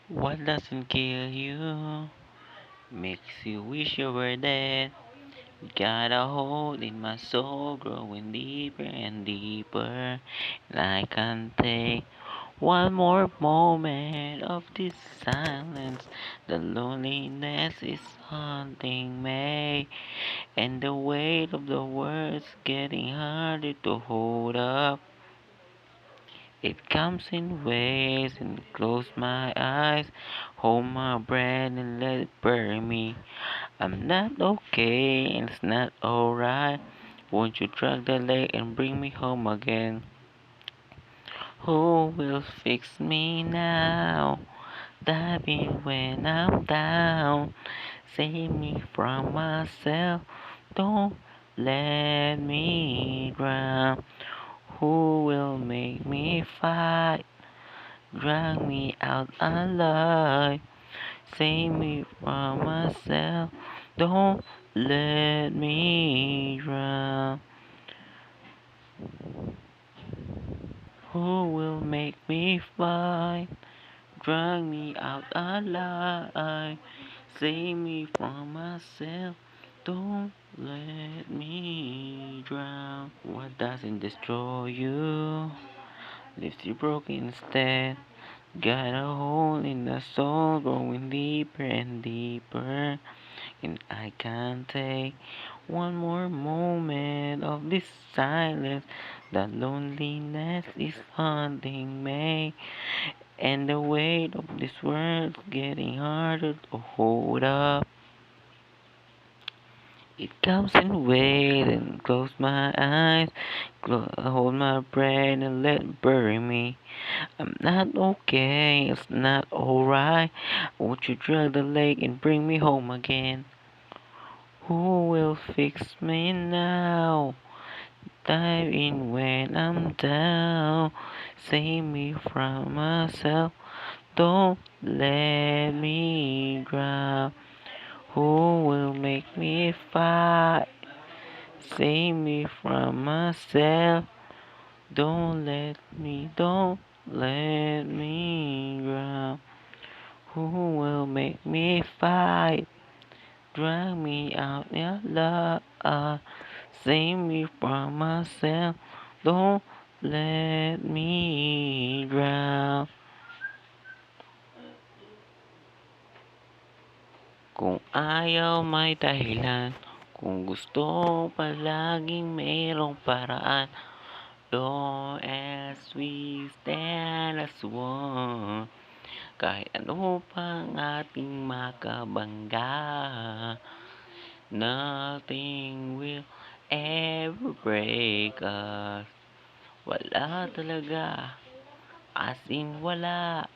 What doesn't kill you makes you wish you were dead. Got a hold in my soul, growing deeper and deeper. And I can't take one more moment of this silence. The loneliness is haunting me, and the weight of the words getting harder to hold up. It comes in waves and close my eyes, hold my breath and let it bury me. I'm not okay and it's not alright. Won't you drag the leg and bring me home again? Who will fix me now? Dive in when I'm down. Save me from myself. Don't let me drown. Who will make me fight? Drag me out alive. Save me from myself. Don't let me drown. Who will make me fly? Drag me out alive. Save me from myself. Don't let me drown. What doesn't destroy you leaves you broken instead. Got a hole in the soul, growing deeper and deeper. And I can't take one more moment of this silence. The loneliness is haunting me, and the weight of this world's getting harder to hold up. It comes in waves and close my eyes, hold my breath and let it bury me. I'm not okay, it's not alright. Won't you drag the leg and bring me home again? Who will fix me now? Dive in when I'm down. Save me from myself. Don't let me drown. Who will make me fight? Save me from myself. Don't let me drown. Who will make me fight? Drag me out your love. Save me from myself. Don't let me drown. Kung ayaw may dahilan, kung gusto palaging mayroong paraan. Long as we stand as one, kahit ano pang ating makabangga, nothing will ever break us. Wala talaga, as in wala.